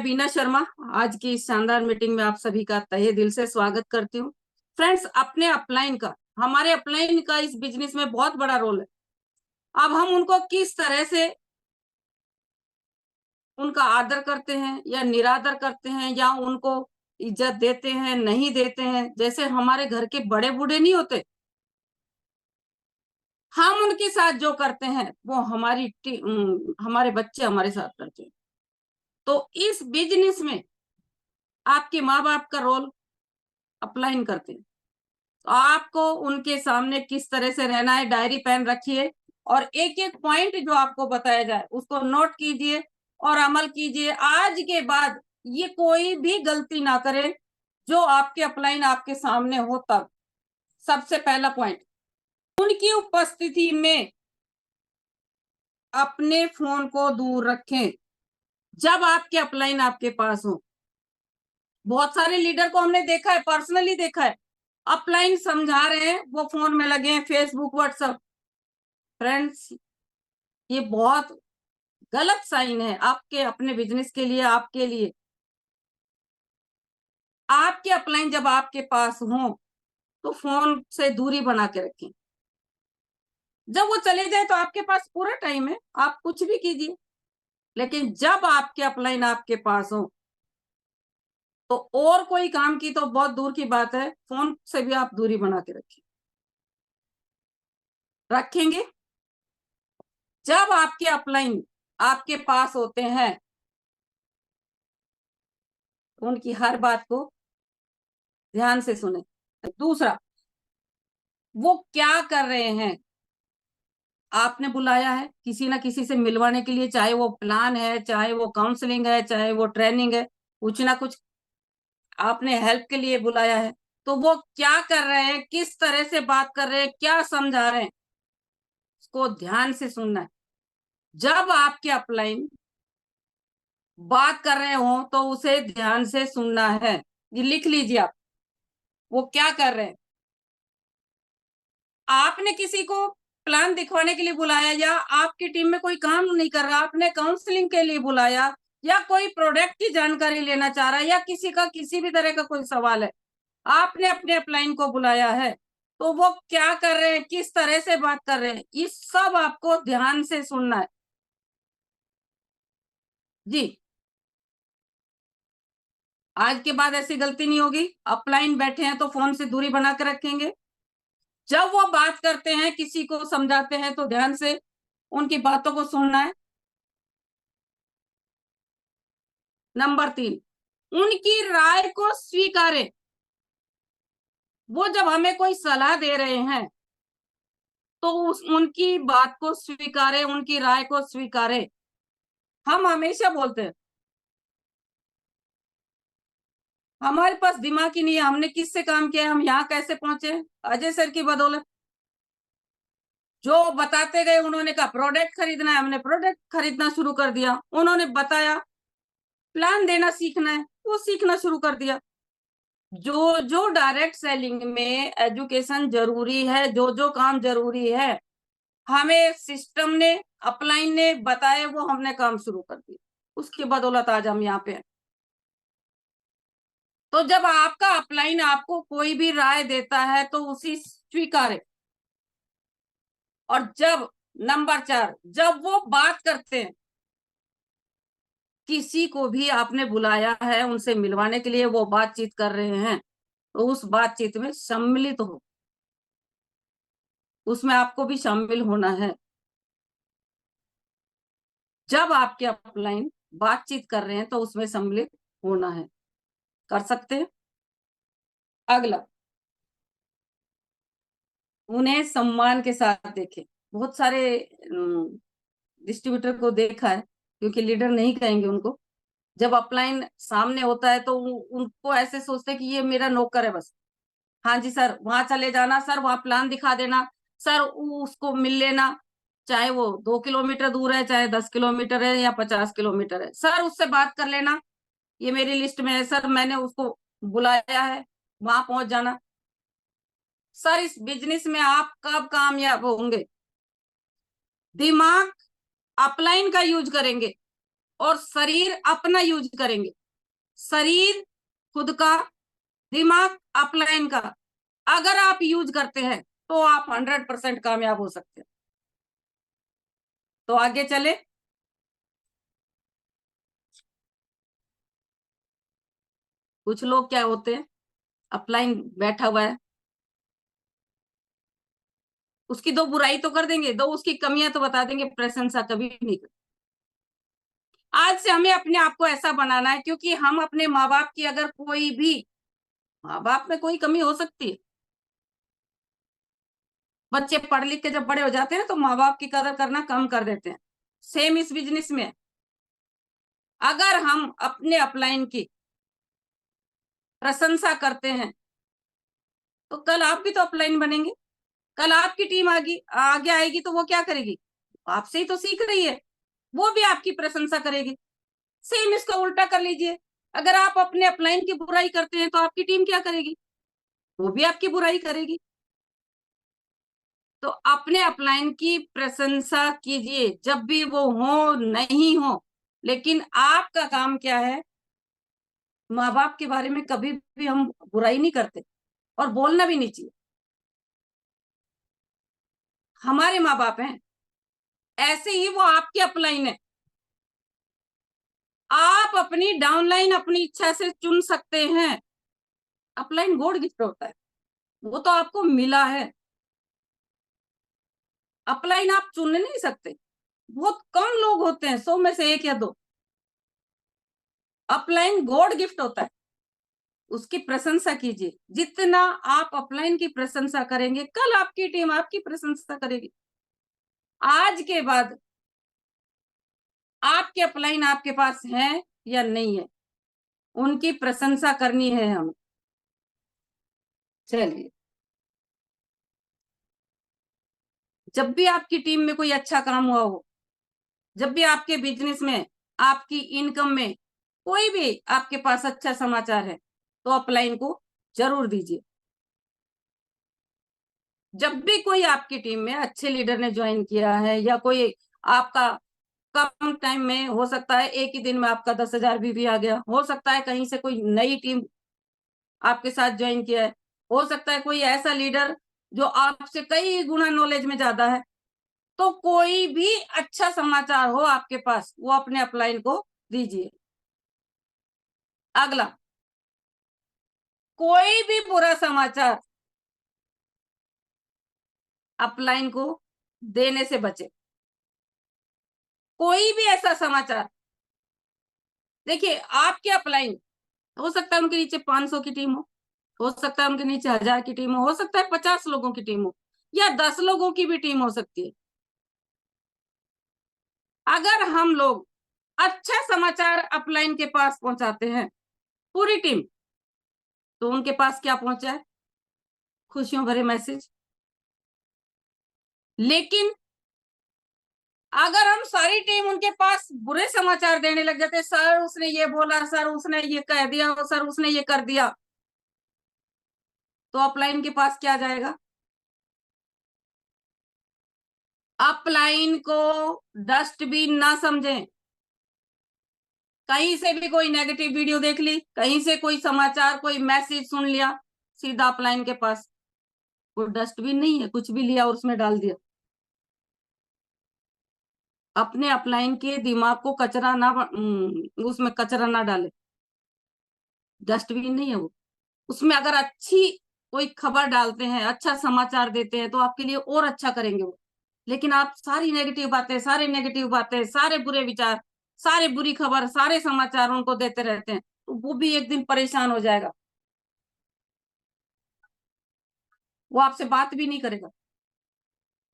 बीना शर्मा आज की इस शानदार मीटिंग में आप सभी का तहे दिल से स्वागत करती हूँ। फ्रेंड्स, अपने अपलाइन का, हमारे अपलाइन का इस बिजनेस में बहुत बड़ा रोल है। अब हम उनको किस तरह से उनका आदर करते हैं या निरादर करते हैं, या उनको इज्जत देते हैं, नहीं देते हैं। जैसे हमारे घर के बड़े बूढ़े नहीं होते, हम उनके साथ जो करते हैं वो हमारे बच्चे हमारे साथ करते हैं। तो इस बिजनेस में आपके माँ बाप का रोल अपलाइन करते हैं। तो आपको उनके सामने किस तरह से रहना है, डायरी पेन रखिए और एक एक पॉइंट जो आपको बताया जाए उसको नोट कीजिए और अमल कीजिए। आज के बाद ये कोई भी गलती ना करे जो आपके अपलाइन आपके सामने हो तब। सबसे पहला पॉइंट, उनकी उपस्थिति में अपने फोन को दूर रखें जब आपके अपलाइन आपके पास हो। बहुत सारे लीडर को हमने देखा है, पर्सनली देखा है, अपलाइन समझा रहे हैं, वो फोन में लगे हैं, फेसबुक व्हाट्सएप। फ्रेंड्स, ये बहुत गलत साइन है आपके अपने बिजनेस के लिए, आपके लिए। आपके अपलाइन जब आपके पास हो तो फोन से दूरी बना के रखें। जब वो चले जाए तो आपके पास पूरा टाइम है, आप कुछ भी कीजिए, लेकिन जब आपके अपलाइन आपके पास हो तो और कोई काम की तो बहुत दूर की बात है, फोन से भी आप दूरी बना के रखेंगे। जब आपके अपलाइन आपके पास होते हैं तो उनकी हर बात को ध्यान से सुने। दूसरा, वो क्या कर रहे हैं, आपने बुलाया है किसी ना किसी से मिलवाने के लिए, चाहे वो प्लान है, चाहे वो काउंसलिंग है, चाहे वो ट्रेनिंग है, कुछ ना कुछ आपने हेल्प के लिए बुलाया है। तो वो क्या कर रहे हैं, किस तरह से बात कर रहे हैं, क्या समझा रहे हैं, उसको ध्यान से सुनना है। जब आपके अपलाइन बात कर रहे हो तो उसे ध्यान से सुनना है। ये लिख लीजिए आप, वो क्या कर रहे हैं। आपने किसी को प्लान दिखवाने के लिए बुलाया, या आपकी टीम में कोई काम नहीं कर रहा, आपने काउंसलिंग के लिए बुलाया, या कोई प्रोडक्ट की जानकारी लेना चाह रहा है, या किसी का किसी भी तरह का कोई सवाल है, आपने अपने अपलाइन को बुलाया है, तो वो क्या कर रहे हैं, किस तरह से बात कर रहे हैं, ये सब आपको ध्यान से सुनना है जी। आज के बाद ऐसी गलती नहीं होगी। अपलाइन बैठे हैं तो फोन से दूरी बना कर रखेंगे। जब वो बात करते हैं, किसी को समझाते हैं, तो ध्यान से उनकी बातों को सुनना है। नंबर 3, उनकी राय को स्वीकारें। वो जब हमें कोई सलाह दे रहे हैं तो उनकी बात को स्वीकारें, उनकी राय को स्वीकारें। हम हमेशा बोलते हैं हमारे पास दिमाग ही नहीं है, हमने किससे काम किया, हम यहाँ कैसे पहुंचे, अजय सर की बदौलत। जो बताते गए, उन्होंने कहा प्रोडक्ट खरीदना है, हमने प्रोडक्ट खरीदना शुरू कर दिया। उन्होंने बताया प्लान देना सीखना है, वो सीखना शुरू कर दिया। जो जो डायरेक्ट सेलिंग में एजुकेशन जरूरी है, जो जो काम जरूरी है, हमें सिस्टम ने, अपलाइन ने बताए, वो हमने काम शुरू कर दिया। उसकी बदौलत आज हम यहाँ पे हैं। तो जब आपका अपलाइन आपको कोई भी राय देता है तो उसी स्वीकारे। और जब नंबर 4, जब वो बात करते हैं, किसी को भी आपने बुलाया है उनसे मिलवाने के लिए, वो बातचीत कर रहे हैं, तो उस बातचीत में सम्मिलित हो, उसमें आपको भी शामिल होना है। जब आपके अपलाइन बातचीत कर रहे हैं तो उसमें सम्मिलित होना है। कर सकते हैं। अगला, उन्हें सम्मान के साथ देखें। बहुत सारे डिस्ट्रीब्यूटर को देखा है, क्योंकि लीडर नहीं कहेंगे उनको, जब अपलाइन सामने होता है तो उनको ऐसे सोचते हैं कि ये मेरा नौकर है बस। हाँ जी सर, वहां चले जाना सर, वहां प्लान दिखा देना सर, उसको मिल लेना, चाहे वो 2 किलोमीटर दूर है, चाहे 10 किलोमीटर है, या 50 किलोमीटर है, सर उससे बात कर लेना, ये मेरी लिस्ट में है सर, मैंने उसको बुलाया है, वहां पहुंच जाना। सर, इस बिजनेस में आप कब कामयाब होंगे? दिमाग अपलाइन का यूज करेंगे, और शरीर अपना यूज करेंगे। शरीर खुद का, दिमाग अपलाइन का अगर आप यूज करते हैं तो आप 100% कामयाब हो सकते हैं। तो आगे चले। कुछ लोग क्या होते हैं, अपलाइन बैठा हुआ है, उसकी दो बुराई तो कर देंगे, दो उसकी कमियां तो बता देंगे, प्रशंसा कभी नहीं कर। आज से हमें अपने आप को ऐसा बनाना है, क्योंकि हम अपने माँ बाप की अगर कोई भी, माँ बाप में कोई कमी हो सकती है। बच्चे पढ़ लिख के जब बड़े हो जाते हैं तो माँ बाप की कदर करना कम कर देते हैं। सेम इस बिजनेस में, अगर हम अपने अपलाइन की प्रशंसा करते हैं तो कल आप भी तो अपलाइन बनेंगे। कल आपकी टीम आगे आएगी तो वो क्या करेगी, आपसे ही तो सीख रही है, वो भी आपकी प्रशंसा करेगी। सेम इसका उल्टा कर लीजिए, अगर आप अपने अपलाइन की बुराई करते हैं तो आपकी टीम क्या करेगी, वो भी आपकी बुराई करेगी। तो अपने अपलाइन की प्रशंसा कीजिए जब भी वो हो नहीं हो, लेकिन आपका काम क्या है, माँ बाप के बारे में कभी भी हम बुराई नहीं करते और बोलना भी नहीं चाहिए। हमारे माँ बाप हैं, ऐसे ही वो आपके अपलाइन है। आप अपनी डाउनलाइन अपनी इच्छा से चुन सकते हैं। अपलाइन गॉड गिफ्ट होता है, वो तो आपको मिला है। अपलाइन आप चुन नहीं सकते, बहुत कम लोग होते हैं, 100 में से एक या दो। अपलाइन गॉड गिफ्ट होता है, उसकी प्रशंसा कीजिए। जितना आप अपलाइन की प्रशंसा करेंगे, कल आपकी टीम आपकी प्रशंसा करेगी। आज के बाद आपके अपलाइन आपके पास है या नहीं है, उनकी प्रशंसा करनी है हमें। चलिए, जब भी आपकी टीम में कोई अच्छा काम हुआ हो, जब भी आपके बिजनेस में, आपकी इनकम में कोई भी आपके पास अच्छा समाचार है, तो अपलाइन को जरूर दीजिए। जब भी कोई आपकी टीम में अच्छे लीडर ने ज्वाइन किया है, या कोई आपका कम टाइम में, हो सकता है एक ही दिन में आपका 10,000 भी आ गया, हो सकता है कहीं से कोई नई टीम आपके साथ ज्वाइन किया है, हो सकता है कोई ऐसा लीडर जो आपसे कई गुना नॉलेज में ज्यादा है, तो कोई भी अच्छा समाचार हो आपके पास, वो अपने अपलाइन को दीजिए। अगला, कोई भी बुरा समाचार अपलाइन को देने से बचे। कोई भी ऐसा समाचार, देखिए आपके अपलाइन, हो सकता है उनके नीचे 500 की टीम हो सकता है उनके नीचे 1000 की टीम हो सकता है 50 लोगों की टीम हो, या 10 लोगों की भी टीम हो सकती है। अगर हम लोग अच्छा समाचार अपलाइन के पास पहुंचाते हैं, पूरी टीम, तो उनके पास क्या पहुंचा है, खुशियों भरे मैसेज। लेकिन अगर हम सारी टीम उनके पास बुरे समाचार देने लग जाते, सर उसने ये बोला, सर उसने ये कह दिया, सर उसने ये कर दिया, तो अपलाइन के पास क्या जाएगा, अपलाइन को डस्टबिन ना समझें। कहीं से भी कोई नेगेटिव वीडियो देख ली, कहीं से कोई समाचार, कोई मैसेज सुन लिया, सीधा अपलाइन के पास। वो डस्टबिन नहीं है, कुछ भी लिया और उसमें डाल दिया। अपने अपलाइन के दिमाग को कचरा ना, उसमें कचरा ना डाले। डस्टबिन नहीं है वो। उसमें अगर अच्छी कोई खबर डालते हैं, अच्छा समाचार देते हैं, तो आपके लिए और अच्छा करेंगे वो। लेकिन आप सारी नेगेटिव बातें, सारे नेगेटिव बातें, सारे बुरे विचार, सारे बुरी खबर, सारे समाचार उनको देते रहते हैं, तो वो भी एक दिन परेशान हो जाएगा, वो आपसे बात भी नहीं करेगा।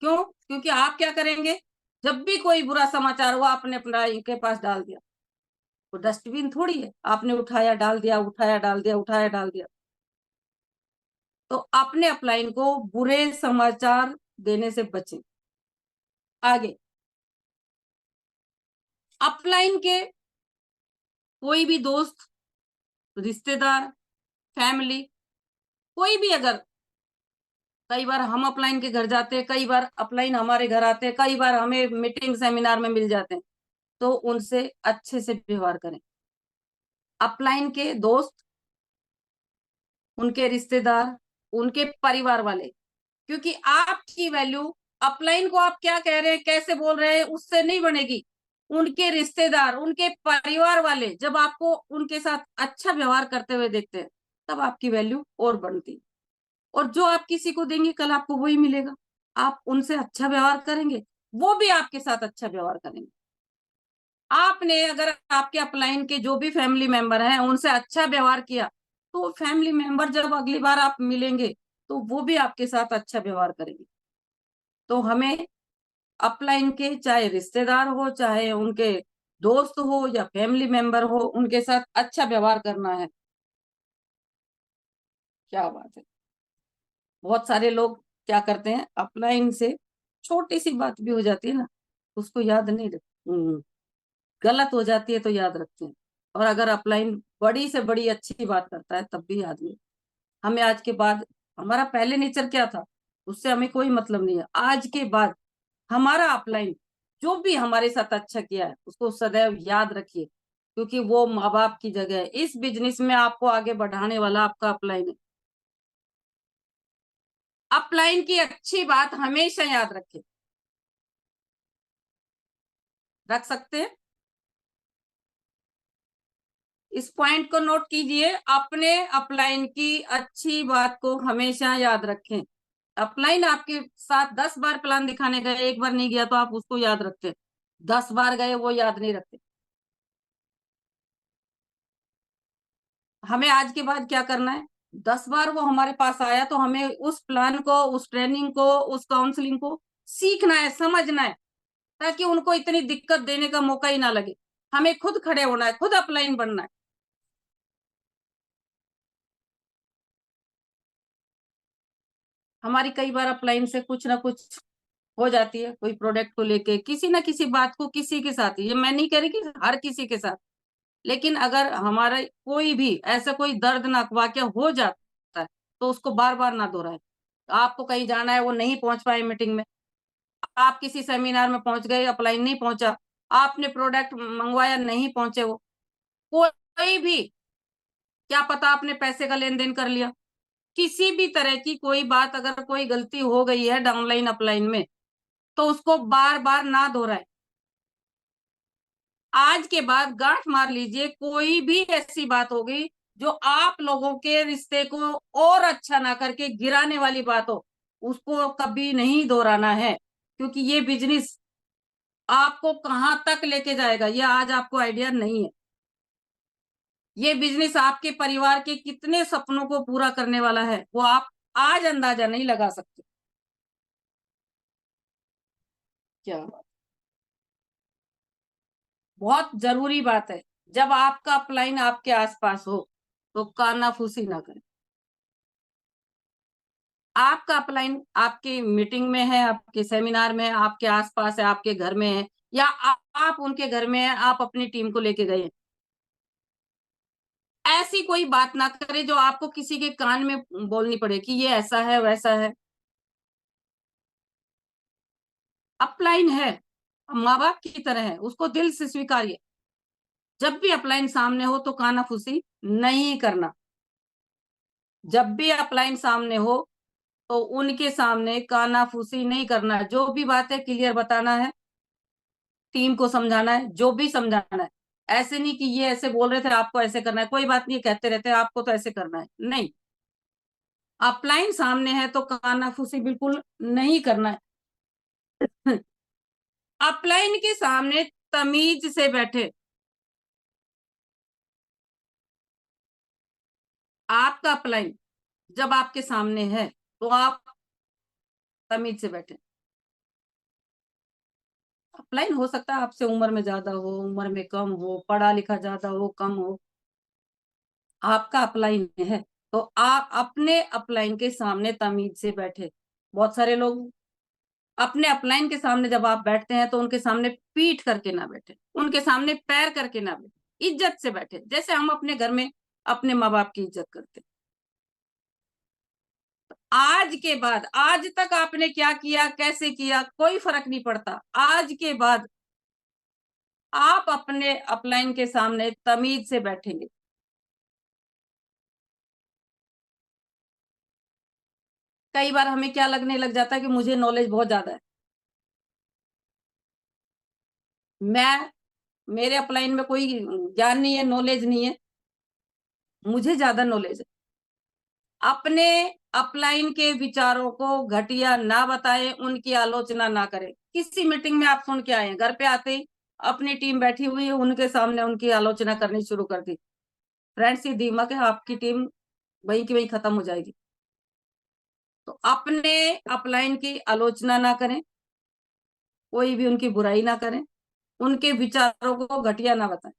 क्यों? क्योंकि आप क्या करेंगे, जब भी कोई बुरा समाचार हुआ आपने अपने के पास डाल दिया। वो डस्टबिन थोड़ी है, आपने उठाया डाल दिया, उठाया डाल दिया, उठाया डाल दिया। तो अपने अपलाइन को बुरे समाचार देने से बचें। आगे, अपलाइन के कोई भी दोस्त, रिश्तेदार, फैमिली, कोई भी, अगर कई बार हम अपलाइन के घर जाते हैं, कई बार अपलाइन हमारे घर आते हैं, कई बार हमें मीटिंग सेमिनार में मिल जाते हैं, तो उनसे अच्छे से व्यवहार करें। अपलाइन के दोस्त, उनके रिश्तेदार, उनके परिवार वाले, क्योंकि आपकी वैल्यू अपलाइन को आप क्या कह रहे हैं, कैसे बोल रहे हैं, उससे नहीं बनेगी। उनके रिश्तेदार, उनके परिवार वाले जब आपको उनके साथ अच्छा व्यवहार करते हुए देखते हैं, तब आपकी वैल्यू और बढ़ती। और जो आप किसी को देंगे, कल आपको वही मिलेगा। आप उनसे अच्छा व्यवहार करेंगे, वो भी आपके साथ अच्छा व्यवहार करेंगे। आपने अगर आपके अपलाइन के जो भी फैमिली मेंबर हैं उनसे अच्छा व्यवहार किया, तो फैमिली मेंबर जब अगली बार आप मिलेंगे, तो वो भी आपके साथ अच्छा व्यवहार करेंगे। तो हमें अपलाइन के चाहे रिश्तेदार हो, चाहे उनके दोस्त हो या फैमिली मेंबर हो, उनके साथ अच्छा व्यवहार करना है। क्या बात है। बहुत सारे लोग क्या करते हैं, अपलाइन से छोटी सी बात भी हो जाती है ना, उसको याद नहीं रख, गलत हो जाती है तो याद रखते हैं। और अगर अपलाइन बड़ी से बड़ी अच्छी बात करता है, तब भी याद नहीं। हमें आज के बाद, हमारा पहले नेचर क्या था उससे हमें कोई मतलब नहीं है। आज के बाद हमारा अपलाइन जो भी हमारे साथ अच्छा किया है, उसको सदैव याद रखिए, क्योंकि वो माँ बाप की जगह है। इस बिजनेस में आपको आगे बढ़ाने वाला आपका अपलाइन है। अपलाइन की अच्छी बात हमेशा याद रखें। रख सकते हैं, इस पॉइंट को नोट कीजिए। अपने अपलाइन की अच्छी बात को हमेशा याद रखें। अपलाइन आपके साथ 10 बार प्लान दिखाने गए, एक बार नहीं गया तो आप उसको याद रखते, 10 बार गए वो याद नहीं रखते। हमें आज के बाद क्या करना है, 10 बार वो हमारे पास आया तो हमें उस प्लान को, उस ट्रेनिंग को, उस काउंसलिंग को सीखना है, समझना है, ताकि उनको इतनी दिक्कत देने का मौका ही ना लगे। हमें खुद खड़े होना है, खुद अपलाइन बनना है। हमारी कई बार अपलाइन से कुछ ना कुछ हो जाती है, कोई प्रोडक्ट को लेके, किसी ना किसी बात को, किसी के साथ, ये मैं नहीं कह रही कि हर किसी के साथ, लेकिन अगर हमारा कोई भी ऐसा कोई दर्दनाक वाकया हो जाता है, तो उसको बार बार ना दोहराए। आपको कहीं जाना है, वो नहीं पहुंच पाए मीटिंग में, आप किसी सेमिनार में पहुंच गए, अपलाइन नहीं पहुंचा, आपने प्रोडक्ट मंगवाया, नहीं पहुंचे वो, कोई भी, क्या पता आपने पैसे का लेन देन कर लिया, किसी भी तरह की कोई बात, अगर कोई गलती हो गई है डाउनलाइन अपलाइन में, तो उसको बार बार ना दोहराए। आज के बाद गांठ मार लीजिए, कोई भी ऐसी बात हो गई जो आप लोगों के रिश्ते को और अच्छा ना करके गिराने वाली बात हो, उसको कभी नहीं दोहराना है। क्योंकि ये बिजनेस आपको कहां तक लेके जाएगा, ये आज आपको आइडिया नहीं है। ये बिजनेस आपके परिवार के कितने सपनों को पूरा करने वाला है, वो आप आज अंदाजा नहीं लगा सकते। क्या बात, बहुत जरूरी बात है। जब आपका अपलाइन आपके आसपास हो, तो कानाफूसी ना करें। आपका अपलाइन आपकी मीटिंग में है, आपके सेमिनार में है, आपके आसपास है, आपके घर में है, या आप उनके घर में है, आप अपनी टीम को लेके गए, ऐसी कोई बात ना करें जो आपको किसी के कान में बोलनी पड़े कि ये ऐसा है, वैसा है। अपलाइन है, माँ बाप की तरह है, उसको दिल से स्वीकारिए। जब भी अपलाइन सामने हो तो कानाफूसी नहीं करना। जब भी अपलाइन सामने हो, तो उनके सामने कानाफूसी नहीं करना है। जो भी बात है क्लियर बताना है, टीम को समझाना है, जो भी समझाना है। ऐसे नहीं कि ये ऐसे बोल रहे थे, आपको ऐसे करना है, कोई बात नहीं, कहते रहते हैं आपको तो ऐसे करना है, नहीं। अपलाइन सामने है तो कानाफूसी बिल्कुल नहीं करना है। अपलाइन के सामने तमीज से बैठे। आपका अपलाइन जब आपके सामने है, तो आप तमीज से बैठे। अपलाइन हो सकता है आपसे उम्र में ज्यादा हो, उम्र में कम हो, पढ़ा लिखा ज्यादा हो, कम हो, आपका अपलाइन है, तो आप अपने अपलाइन के सामने तमीज से बैठे। बहुत सारे लोग अपने अपलाइन के सामने जब आप बैठते हैं, तो उनके सामने पीठ करके ना बैठे, उनके सामने पैर करके ना बैठे, इज्जत से बैठे, जैसे हम अपने घर में अपने माँ बाप की इज्जत करते। आज के बाद, आज तक आपने क्या किया, कैसे किया, कोई फर्क नहीं पड़ता। आज के बाद आप अपने अपलाइन के सामने तमीज से बैठेंगे। कई बार हमें क्या लगने लग जाता है कि मुझे नॉलेज बहुत ज्यादा है, मेरे अपलाइन में कोई ज्ञान नहीं है, नॉलेज नहीं है, मुझे ज्यादा नॉलेज है। अपने अपलाइन के विचारों को घटिया ना बताएं, उनकी आलोचना ना करें। किसी मीटिंग में आप सुन के आए, घर पे आते ही अपनी टीम बैठी हुई है, उनके सामने उनकी आलोचना करनी शुरू कर दी, फ्रेंड्स ये दीमक है, आपकी टीम वहीं की वहीं खत्म हो जाएगी। तो अपने अपलाइन की आलोचना ना करें, कोई भी उनकी बुराई ना करें, उनके विचारों को घटिया ना बताएं,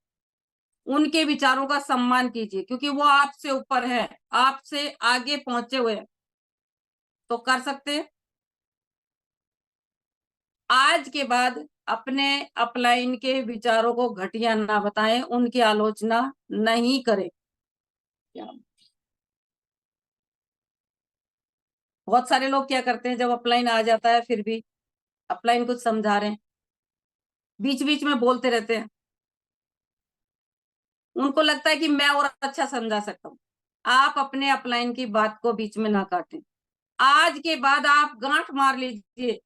उनके विचारों का सम्मान कीजिए, क्योंकि वो आपसे ऊपर है, आपसे आगे पहुंचे हुए हैं, तो कर सकते हैं। आज के बाद अपने अपलाइन के विचारों को घटिया ना बताएं, उनकी आलोचना नहीं करें। बहुत सारे लोग क्या करते हैं, जब अपलाइन आ जाता है फिर भी अपलाइन कुछ समझा रहे हैं, बीच बीच में बोलते रहते हैं, उनको लगता है कि मैं और अच्छा समझा सकता हूँ। आप अपने अपलाइन की बात को बीच में ना काटें। आज के बाद आप गांठ मार लीजिए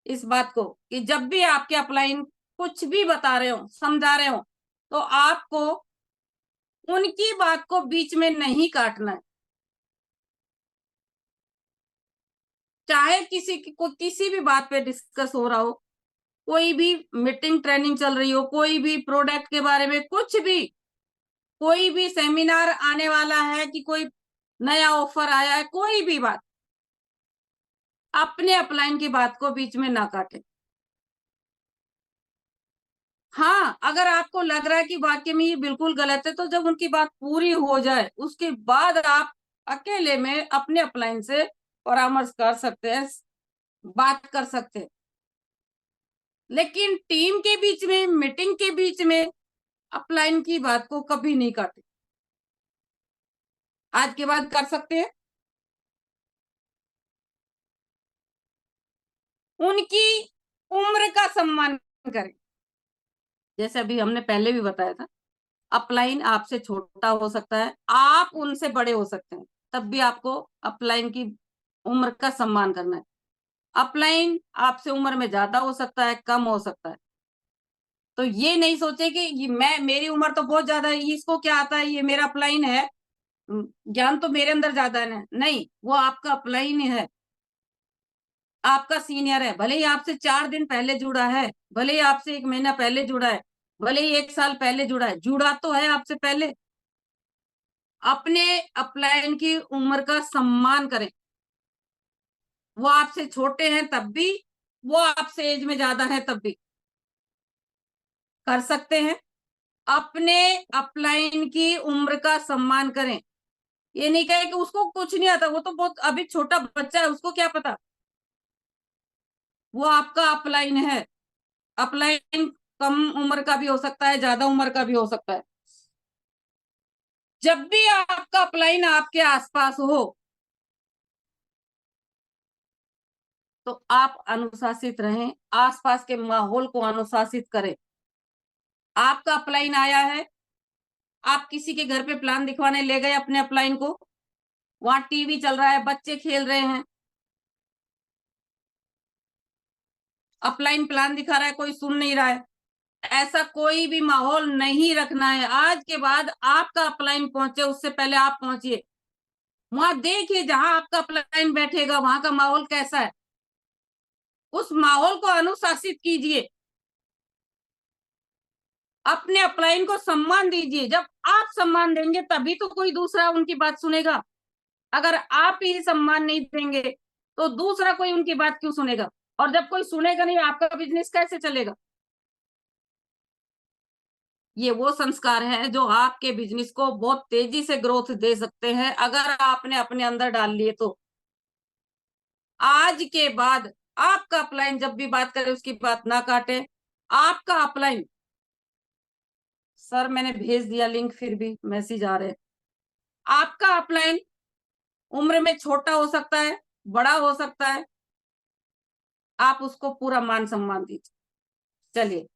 इस बात को कि जब भी आपके अपलाइन कुछ भी बता रहे हो, समझा रहे हो, तो आपको उनकी बात को बीच में नहीं काटना है। चाहे किसी भी बात पे डिस्कस हो रहा हो, कोई भी मीटिंग ट्रेनिंग चल रही हो, कोई भी प्रोडक्ट के बारे में कुछ भी, कोई भी सेमिनार आने वाला है कि कोई नया ऑफर आया है, कोई भी बात, अपने अपलाइन की बात को बीच में ना काटे। हाँ, अगर आपको लग रहा है कि वाक्य में ये बिल्कुल गलत है, तो जब उनकी बात पूरी हो जाए उसके बाद आप अकेले में अपने अपलाइन से परामर्श कर सकते हैं, बात कर सकते हैं। लेकिन टीम के बीच में, मीटिंग के बीच में अपलाइन की बात को कभी नहीं काटे। आज के बाद कर सकते हैं। उनकी उम्र का सम्मान करें। जैसे अभी हमने पहले भी बताया था, अपलाइन आपसे छोटा हो सकता है, आप उनसे बड़े हो सकते हैं, तब भी आपको अपलाइन की उम्र का सम्मान करना है। अपलाइन आपसे उम्र में ज्यादा हो सकता है, कम हो सकता है, तो ये नहीं सोचे कि मेरी उम्र तो बहुत ज्यादा है, इसको क्या आता है, ये मेरा अपलाइन है, ज्ञान तो मेरे अंदर ज्यादा है। नहीं, वो आपका अपलाइन है, आपका सीनियर है, भले ही आपसे 4 दिन पहले जुड़ा है, भले ही आपसे 1 महीना पहले जुड़ा है, भले ही 1 साल पहले जुड़ा है, जुड़ा तो है आपसे पहले। अपने अपलाइन की उम्र का सम्मान करें। वो आपसे छोटे हैं तब भी, वो आपसे एज में ज्यादा है तब भी, कर सकते हैं। अपने अपलाइन की उम्र का सम्मान करें। ये नहीं कहे कि उसको कुछ नहीं आता, वो तो बहुत अभी छोटा बच्चा है, उसको क्या पता। वो आपका अपलाइन है। अपलाइन कम उम्र का भी हो सकता है, ज्यादा उम्र का भी हो सकता है। जब भी आपका अपलाइन आपके आसपास हो, तो आप अनुशासित रहें, आसपास के माहौल को अनुशासित करें। आपका अपलाइन आया है, आप किसी के घर पे प्लान दिखवाने ले गए अपने अपलाइन को, वहां टीवी चल रहा है, बच्चे खेल रहे हैं, अपलाइन प्लान दिखा रहा है, कोई सुन नहीं रहा है, ऐसा कोई भी माहौल नहीं रखना है। आज के बाद आपका अपलाइन पहुंचे उससे पहले आप पहुंचिए, वहां देखिए जहां आपका अपलाइन बैठेगा वहां का माहौल कैसा है, उस माहौल को अनुशासित कीजिए, अपने अपलाइन को सम्मान दीजिए। जब आप सम्मान देंगे तभी तो कोई दूसरा उनकी बात सुनेगा। अगर आप ही सम्मान नहीं देंगे तो दूसरा कोई उनकी बात क्यों सुनेगा, और जब कोई सुनेगा नहीं आपका बिजनेस कैसे चलेगा। ये वो संस्कार है जो आपके बिजनेस को बहुत तेजी से ग्रोथ दे सकते हैं, अगर आपने अपने अंदर डाल लिए तो। आज के बाद आपका अपलाइन जब भी बात करे उसकी बात ना काटे। आपका अपलाइन, सर मैंने भेज दिया लिंक, फिर भी मैसेज आ रहे हैं। आपका अपलाइन उम्र में छोटा हो सकता है, बड़ा हो सकता है, आप उसको पूरा मान सम्मान दीजिए। चलिए।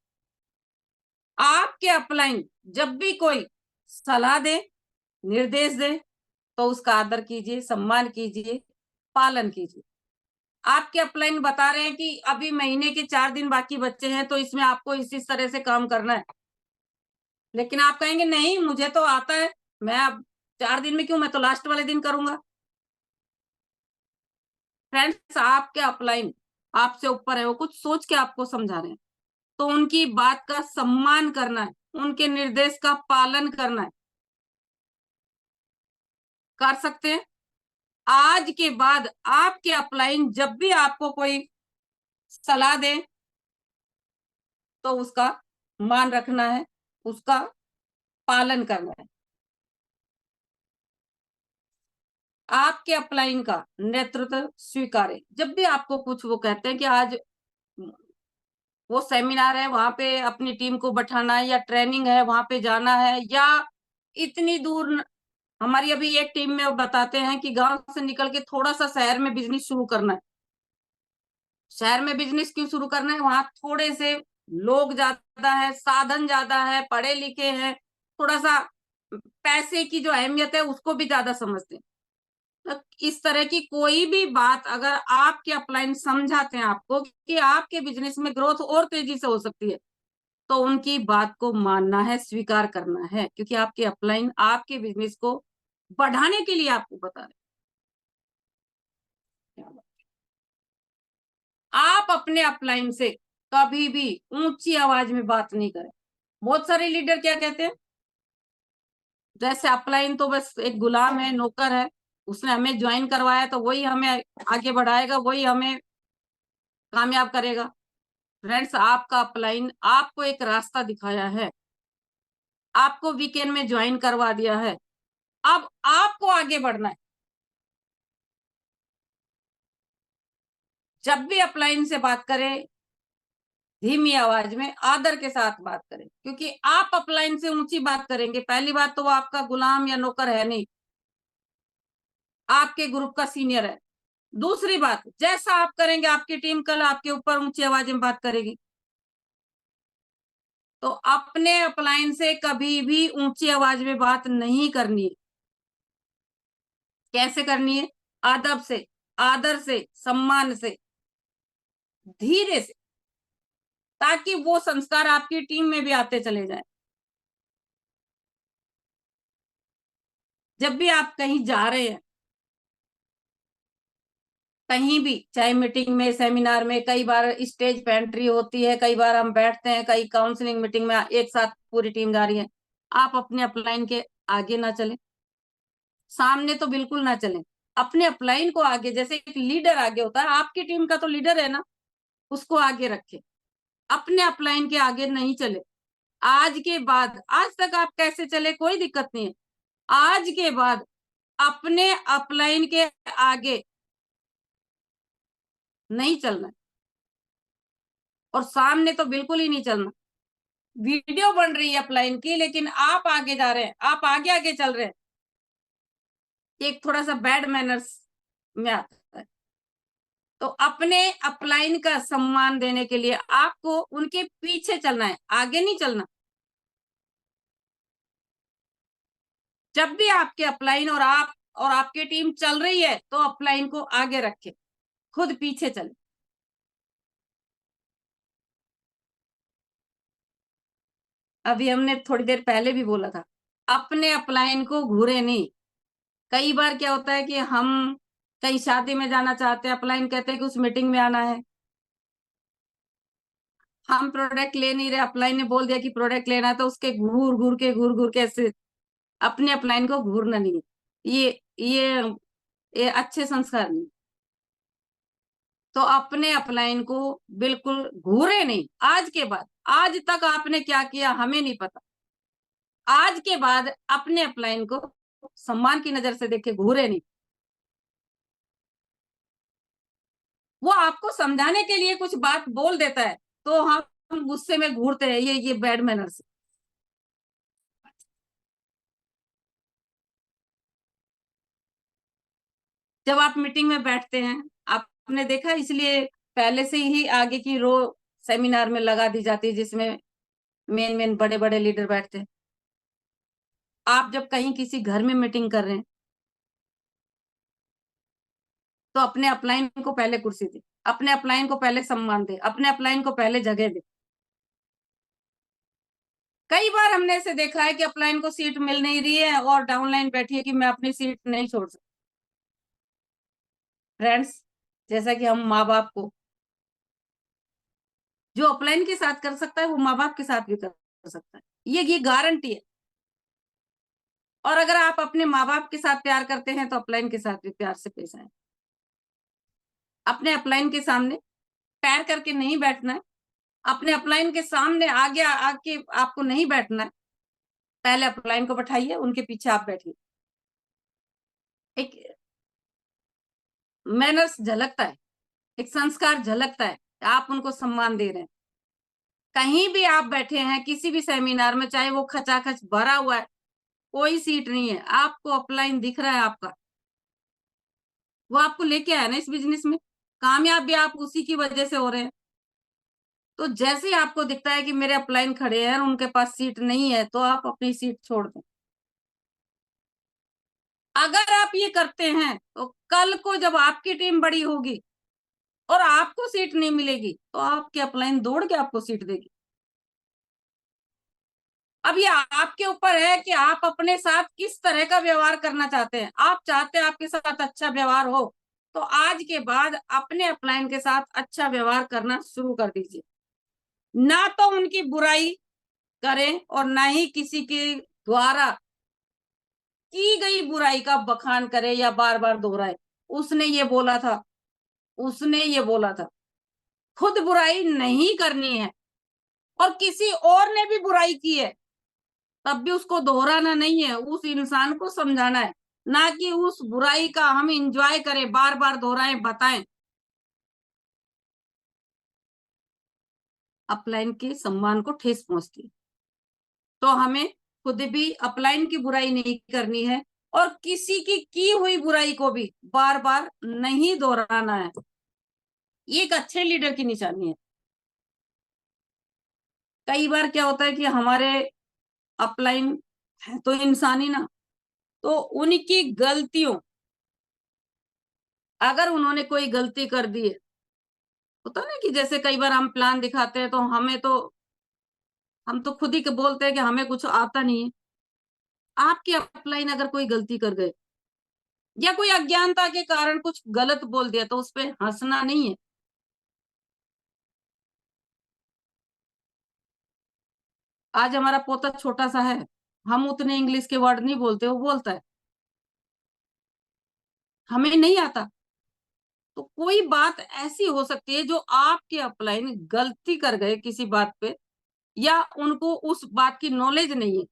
आपके अपलाइन जब भी कोई सलाह दे, निर्देश दे, तो उसका आदर कीजिए, सम्मान कीजिए, पालन कीजिए। आपके अपलाइन बता रहे हैं कि अभी महीने के 4 दिन बाकी बच्चे हैं, तो इसमें आपको इस तरह से काम करना है, लेकिन आप कहेंगे नहीं मुझे तो आता है, मैं अब 4 दिन में क्यों, मैं तो लास्ट वाले दिन करूंगा। फ्रेंड्स, आपके अपलाइन आपसे ऊपर है, वो कुछ सोच के आपको समझा रहे हैं, तो उनकी बात का सम्मान करना है, उनके निर्देश का पालन करना है। कर सकते हैं। आज के बाद आपके अपलाइन जब भी आपको कोई सलाह दे, तो उसका मान रखना है, उसका पालन करना है। आपके अपलाइन का नेतृत्व स्वीकारें। जब भी आपको कुछ वो कहते हैं कि आज वो सेमिनार है, वहां पे अपनी टीम को बैठाना है, या ट्रेनिंग है वहां पे जाना है, या इतनी दूर हमारी अभी एक टीम में बताते हैं कि गांव से निकल के थोड़ा सा शहर में बिजनेस शुरू करना है। शहर में बिजनेस क्यों शुरू करना है, वहां थोड़े से लोग ज्यादा है, साधन ज्यादा है, पढ़े लिखे हैं, थोड़ा सा पैसे की जो अहमियत है उसको भी ज्यादा समझते हैं। तो इस तरह की कोई भी बात अगर आपके अपलाइन समझाते हैं आपको कि आपके बिजनेस में ग्रोथ और तेजी से हो सकती है, तो उनकी बात को मानना है, स्वीकार करना है, क्योंकि आपके अपलाइन आपके बिजनेस को बढ़ाने के लिए आपको बता रहे हैं। आप अपने अपलाइन से कभी भी ऊंची आवाज में बात नहीं करें। बहुत सारे लीडर क्या कहते हैं, जैसे अपलाइन तो बस एक गुलाम है, नौकर है, उसने हमें ज्वाइन करवाया तो वही हमें आगे बढ़ाएगा, वही हमें कामयाब करेगा। फ्रेंड्स, आपका अपलाइन आपको एक रास्ता दिखाया है, आपको वीकेंड में ज्वाइन करवा दिया है, अब आपको आगे बढ़ना है। जब भी अपलाइन से बात करें, धीमी आवाज में आदर के साथ बात करें, क्योंकि आप अपलाइन से ऊंची बात करेंगे, पहली बात तो वो आपका गुलाम या नौकर है नहीं, आपके ग्रुप का सीनियर है। दूसरी बात, जैसा आप करेंगे आपकी टीम कल आपके ऊपर ऊंची आवाज में बात करेगी। तो अपने अपलाइन से कभी भी ऊंची आवाज में बात नहीं करनी है। कैसे करनी है? अदब से, आदर से, सम्मान से, धीरे से, ताकि वो संस्कार आपकी टीम में भी आते चले जाए। जब भी आप कहीं जा रहे हैं, कहीं भी, चाहे मीटिंग में, सेमिनार में, कई बार स्टेज पे एंट्री होती है, कई बार हम बैठते हैं, कई काउंसलिंग मीटिंग में एक साथ पूरी टीम जा रही है, आप अपने अपलाइन के आगे ना चले, सामने तो बिल्कुल ना चले, अपने अपलाइन को आगे, जैसे एक लीडर आगे होता है, आपकी टीम का तो लीडर है ना, उसको आगे रखे, अपने अपलाइन के आगे नहीं चले। आज के बाद, आज तक आप कैसे चले कोई दिक्कत नहीं है, आज के बाद अपने अपलाइन के आगे नहीं चलना, और सामने तो बिल्कुल ही नहीं चलना। वीडियो बन रही है अपलाइन की, लेकिन आप आगे जा रहे हैं, आप आगे आगे चल रहे हैं, एक थोड़ा सा बैड मैनर्स में आता है। तो अपने अपलाइन का सम्मान देने के लिए आपको उनके पीछे चलना है, आगे नहीं चलना। जब भी आपके अपलाइन और आप और आपकी टीम चल रही है, तो अपलाइन को आगे रखे, खुद पीछे चले। अभी हमने थोड़ी देर पहले भी बोला था, अपने अपलाइन को घूरे नहीं। कई बार क्या होता है कि हम कहीं शादी में जाना चाहते हैं, अपलाइन कहते हैं कि उस मीटिंग में आना है, हम प्रोडक्ट ले नहीं रहे, अपलाइन ने बोल दिया कि प्रोडक्ट लेना है, तो उसके घूर घूर के ऐसे अपने अपलाइन को घूरना नहीं है। ये ये अच्छे संस्कार नहीं। तो अपने अपलाइन को बिल्कुल घूरे नहीं। आज के बाद, आज तक आपने क्या किया हमें नहीं पता, आज के बाद अपने अपलाइन को सम्मान की नजर से देखे, घूरे नहीं। वो आपको समझाने के लिए कुछ बात बोल देता है, तो हम गुस्से में घूरते हैं, ये बैड मैनर्स। जब आप मीटिंग में बैठते हैं, आपने देखा, इसलिए पहले से ही आगे की रो सेमिनार में लगा दी जाती है, जिसमें मेन मेन बड़े बड़े लीडर बैठते हैं। आप जब कहीं किसी घर में मीटिंग कर रहे हैं तो अपने अपलाइन को पहले कुर्सी दे, अपने अपलाइन को पहले सम्मान दे, अपने अपलाइन को पहले जगह दे। कई बार हमने ऐसे देखा है कि अपलाइन को सीट मिल नहीं रही है और डाउनलाइन बैठी है कि मैं अपनी सीट नहीं छोड़ सकती। फ्रेंड्स, जैसा कि हम माँ बाप को, जो अपलाइन के साथ कर सकता है वो माँ बाप के साथ भी कर सकता है, ये गारंटी है। और अगर आप अपने माँ बाप के साथ प्यार करते हैं तो अपलाइन के साथ भी प्यार से पेश आए। अपने अपलाइन के सामने पैर करके नहीं बैठना है, अपने अपलाइन के सामने आगे आके आपको नहीं बैठना है। पहले अपलाइन को बैठाइए, उनके पीछे आप बैठिए। एक मैनर्स झलकता है, एक संस्कार झलकता है, आप उनको सम्मान दे रहे हैं। कहीं भी आप बैठे हैं किसी भी सेमिनार में, चाहे वो खचाखच भरा हुआ है, कोई सीट नहीं है, आपको अपलाइन दिख रहा है आपका, वो आपको लेके आया ना इस बिजनेस में, कामयाब भी आप उसी की वजह से हो रहे हैं। तो जैसे ही आपको दिखता है कि मेरे अपलाइन खड़े हैं और उनके पास सीट नहीं है, तो आप अपनी सीट छोड़ दें। अगर आप ये करते हैं तो कल को जब आपकी टीम बड़ी होगी और आपको सीट नहीं मिलेगी तो आपके अपलाइन दौड़ के आपको सीट देगी। अब ये आपके ऊपर है कि आप अपने साथ किस तरह का व्यवहार करना चाहते हैं। आप चाहते हैं आपके साथ अच्छा व्यवहार हो, तो आज के बाद अपने अपलाइन के साथ अच्छा व्यवहार करना शुरू कर दीजिए। ना तो उनकी बुराई करें और ना ही किसी के द्वारा की गई बुराई का बखान करे या बार बार दोहराए। उसने ये बोला था, उसने ये बोला था। खुद बुराई नहीं करनी है और किसी और ने भी बुराई की है तब भी उसको दोहराना नहीं है, उस इंसान को समझाना है, ना कि उस बुराई का हम इंजॉय करें, बार बार दोहराएं, बताएं। अपलाइन के सम्मान को ठेस पहुंचती है। तो हमें खुद भी अपलाइन की बुराई नहीं करनी है और किसी की हुई बुराई को भी बार बार नहीं दोहराना है। ये एक अच्छे लीडर की निशानी है। कई बार क्या होता है कि हमारे अपलाइन है तो इंसान ही ना, तो उनकी गलतियों, अगर उन्होंने कोई गलती कर दी है, होता ना कि जैसे कई बार हम प्लान दिखाते हैं तो हम तो खुद ही के बोलते हैं कि हमें कुछ आता नहीं है। आपके अपलाइन अगर कोई गलती कर गए या कोई अज्ञानता के कारण कुछ गलत बोल दिया तो उस पर हंसना नहीं है। आज हमारा पोता छोटा सा है, हम उतने इंग्लिश के वर्ड नहीं बोलते, वो बोलता है, हमें नहीं आता। तो कोई बात ऐसी हो सकती है जो आपके अपलाइन गलती कर गए किसी बात पे, या उनको उस बात की नॉलेज नहीं है,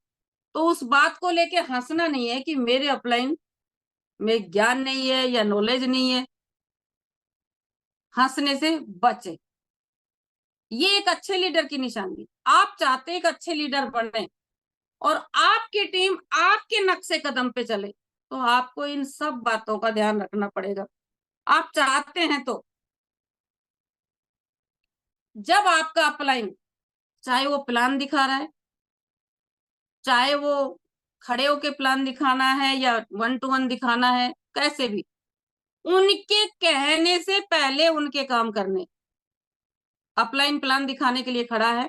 तो उस बात को लेके हंसना नहीं है कि मेरे अपलाइन में ज्ञान नहीं है या नॉलेज नहीं है। हंसने से बचे। ये एक अच्छे लीडर की निशानी। आप चाहते हैं एक अच्छे लीडर बने और आपकी टीम आपके नक्शे कदम पे चले, तो आपको इन सब बातों का ध्यान रखना पड़ेगा। आप चाहते हैं तो जब आपका अपलाइन, चाहे वो प्लान दिखा रहा है, चाहे वो खड़े होके प्लान दिखाना है या 1-to-1 दिखाना है, कैसे भी, उनके कहने से पहले उनके काम करने। अपलाइन प्लान दिखाने के लिए खड़ा है,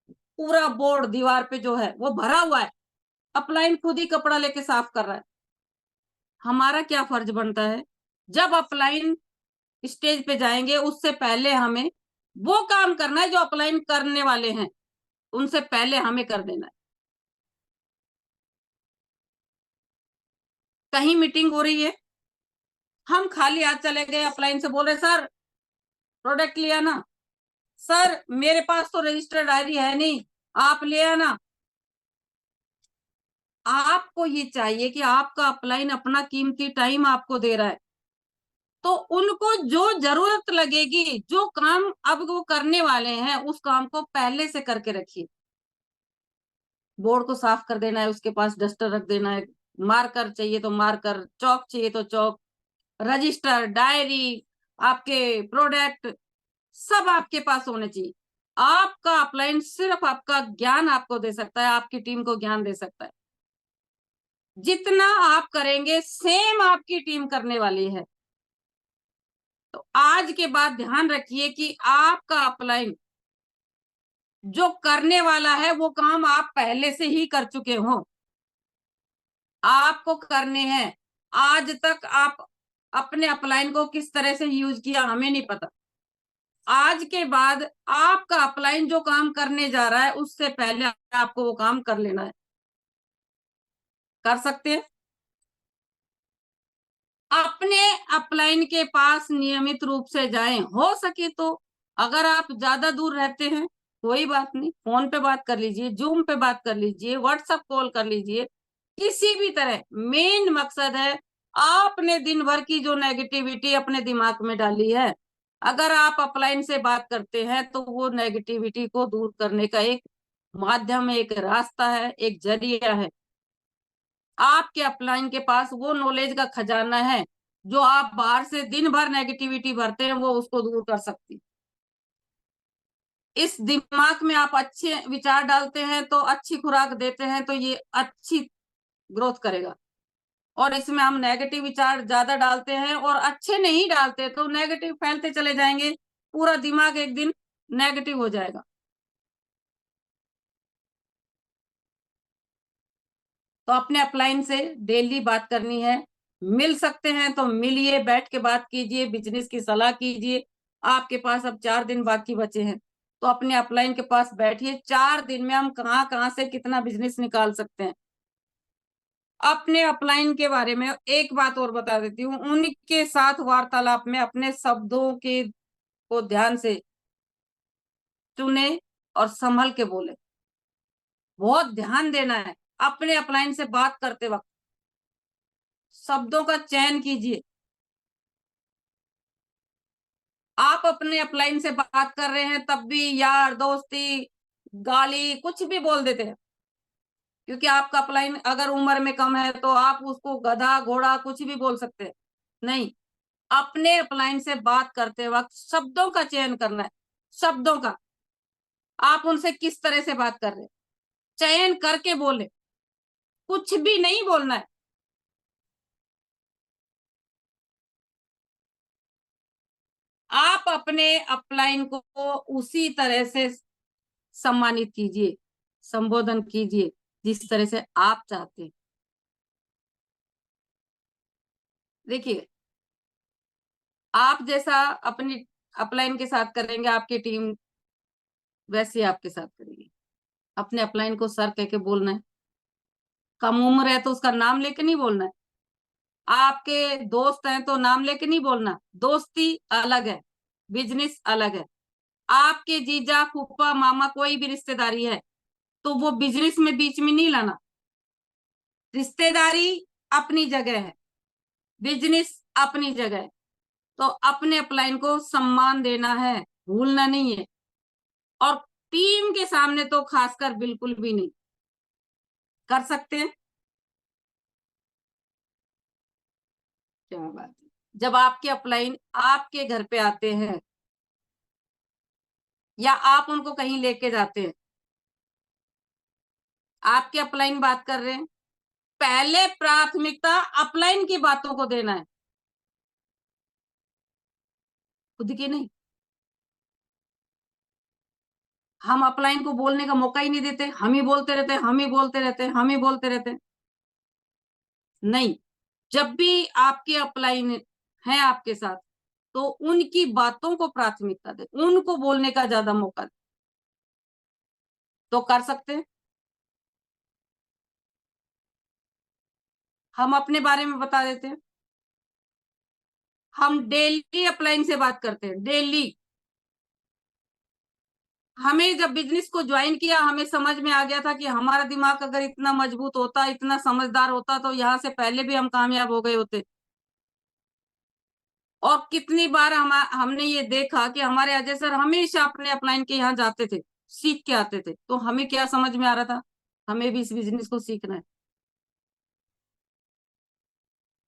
पूरा बोर्ड दीवार पे जो है वो भरा हुआ है, अपलाइन खुद ही कपड़ा लेके साफ कर रहा है। हमारा क्या फर्ज बनता है, जब अपलाइन स्टेज पे जाएंगे उससे पहले हमें वो काम करना है जो अपलाइन करने वाले हैं, उनसे पहले हमें कर देना है। कहीं मीटिंग हो रही है, हम खाली हाथ चले गए, अपलाइन से बोल रहे सर प्रोडक्ट लिया ना, सर मेरे पास तो रजिस्टर्ड डायरी है नहीं, आप ले आना। आपको ये चाहिए कि आपका अपलाइन अपना कीमती टाइम आपको दे रहा है, तो उनको जो जरूरत लगेगी, जो काम अब वो करने वाले हैं, उस काम को पहले से करके रखिए। बोर्ड को साफ कर देना है, उसके पास डस्टर रख देना है, मार्कर चाहिए तो मार्कर, चौक चाहिए तो चौक, रजिस्टर, डायरी, आपके प्रोडक्ट सब आपके पास होने चाहिए। आपका अपलाइन सिर्फ आपका ज्ञान आपको दे सकता है, आपकी टीम को ज्ञान दे सकता है। जितना आप करेंगे सेम आपकी टीम करने वाली है। तो आज के बाद ध्यान रखिए कि आपका अपलाइन जो करने वाला है वो काम आप पहले से ही कर चुके हो, आपको करने हैं। आज तक आप अपने अपलाइन को किस तरह से यूज किया हमें नहीं पता। आज के बाद आपका अपलाइन जो काम करने जा रहा है उससे पहले आपको वो काम कर लेना है। कर सकते हैं। अपने अपलाइन के पास नियमित रूप से जाएं, हो सके तो। अगर आप ज्यादा दूर रहते हैं कोई बात नहीं, फोन पे बात कर लीजिए, जूम पे बात कर लीजिए, व्हाट्सएप कॉल कर लीजिए, किसी भी तरह। मेन मकसद है आपने दिन भर की जो नेगेटिविटी अपने दिमाग में डाली है, अगर आप अपलाइन से बात करते हैं तो वो नेगेटिविटी को दूर करने का एक माध्यम है, एक रास्ता है, एक जरिया है। आपके अपलाइन के पास वो नॉलेज का खजाना है जो आप बाहर से दिन भर नेगेटिविटी भरते हैं वो उसको दूर कर सकती। इस दिमाग में आप अच्छे विचार डालते हैं तो अच्छी खुराक देते हैं तो ये अच्छी ग्रोथ करेगा। और इसमें हम नेगेटिव विचार ज्यादा डालते हैं और अच्छे नहीं डालते तो नेगेटिव फैलते चले जाएंगे, पूरा दिमाग एक दिन नेगेटिव हो जाएगा। तो अपने अपलाइन से डेली बात करनी है। मिल सकते हैं तो मिलिए, बैठ के बात कीजिए, बिजनेस की सलाह कीजिए। आपके पास अब 4 दिन बाकी बचे हैं तो अपने अपलाइन के पास बैठिए, 4 दिन में हम कहाँ कहाँ से कितना बिजनेस निकाल सकते हैं। अपने अपलाइन के बारे में एक बात और बता देती हूँ, उनके साथ वार्तालाप में अपने शब्दों के को ध्यान से चुने और संभल के बोले। बहुत ध्यान देना है अपने अपलाइन से बात करते वक्त, शब्दों का चयन कीजिए। आप अपने अपलाइन से बात कर रहे हैं तब भी यार दोस्ती गाली कुछ भी बोल देते हैं, क्योंकि आपका अपलाइन अगर उम्र में कम है तो आप उसको गधा घोड़ा कुछ भी बोल सकते हैं। नहीं, अपने अपलाइन से बात करते वक्त शब्दों का चयन करना है। शब्दों का, आप उनसे किस तरह से बात कर रहे हैं चयन करके बोले, कुछ भी नहीं बोलना है। आप अपने अपलाइन को उसी तरह से सम्मानित कीजिए, संबोधन कीजिए जिस तरह से आप चाहते हैं। देखिए, आप जैसा अपनी अपलाइन के साथ करेंगे आपकी टीम वैसे आपके साथ करेगी। अपने अपलाइन को सर कह के बोलना है। कम उम्र है तो उसका नाम लेके नहीं बोलना है। आपके दोस्त हैं तो नाम लेके नहीं बोलना, दोस्ती अलग है, बिजनेस अलग है। आपके जीजा फूफा मामा कोई भी रिश्तेदारी है तो वो बिजनेस में बीच में नहीं लाना। रिश्तेदारी अपनी जगह है, बिजनेस अपनी जगह है। तो अपने अपलाइन को सम्मान देना है, भूलना नहीं है। और टीम के सामने तो खासकर बिल्कुल भी नहीं। कर सकते हैं। क्या बात है। जब आपके अपलाइन आपके घर पे आते हैं या आप उनको कहीं लेके जाते हैं, आपके अपलाइन बात कर रहे हैं, पहले प्राथमिकता अपलाइन की बातों को देना है, खुद की नहीं। हम अपलाइन को बोलने का मौका ही नहीं देते, हम ही बोलते रहते, हम ही बोलते रहते, हम ही बोलते रहते। नहीं, जब भी आपके अपलाइन है आपके साथ तो उनकी बातों को प्राथमिकता दे, उनको बोलने का ज्यादा मौका दे। तो कर सकते हैं। हम अपने बारे में बता देते हैं। हम डेली अपलाइन से बात करते हैं, डेली। हमें जब बिजनेस को ज्वाइन किया हमें समझ में आ गया था कि हमारा दिमाग अगर इतना मजबूत होता, इतना समझदार होता तो यहाँ से पहले भी हम कामयाब हो गए होते। और कितनी बार हमने ये देखा कि हमारे अजय सर हमेशा अपने अपलाइन के यहाँ जाते थे, सीख के आते थे। तो हमें क्या समझ में आ रहा था, हमें भी इस बिजनेस को सीखना है।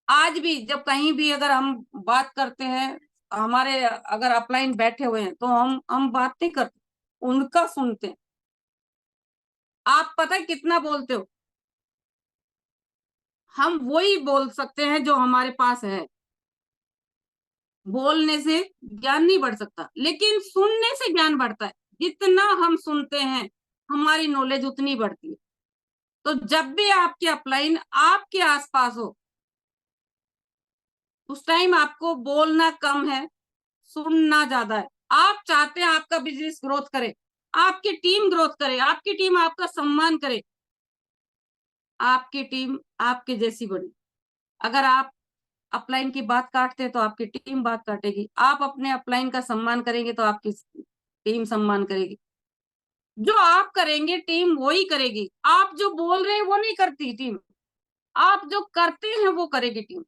आज भी जब कहीं भी अगर हम बात करते हैं, हमारे अगर अपलाइन बैठे हुए हैं तो हम बात नहीं करते, उनका सुनते हैं। आप पता है कितना बोलते हो? हम वही बोल सकते हैं जो हमारे पास है। बोलने से ज्ञान नहीं बढ़ सकता, लेकिन सुनने से ज्ञान बढ़ता है। जितना हम सुनते हैं हमारी नॉलेज उतनी बढ़ती है। तो जब भी आपकी अपलाइन आपके आसपास हो, उस टाइम आपको बोलना कम है, सुनना ज्यादा है। आप चाहते हैं आपका बिजनेस ग्रोथ करे, आपकी टीम ग्रोथ करे, आपकी टीम आपका सम्मान करे, आपकी टीम आपके जैसी बने। अगर आप अपलाइन की बात काटते हैं तो आपकी टीम बात काटेगी। आप अपने अपलाइन का सम्मान करेंगे तो आपकी टीम सम्मान करेगी। जो आप करेंगे टीम वही करेगी। आप जो बोल रहे हैं वो नहीं करती टीम, आप जो करते हैं वो करेगी टीम।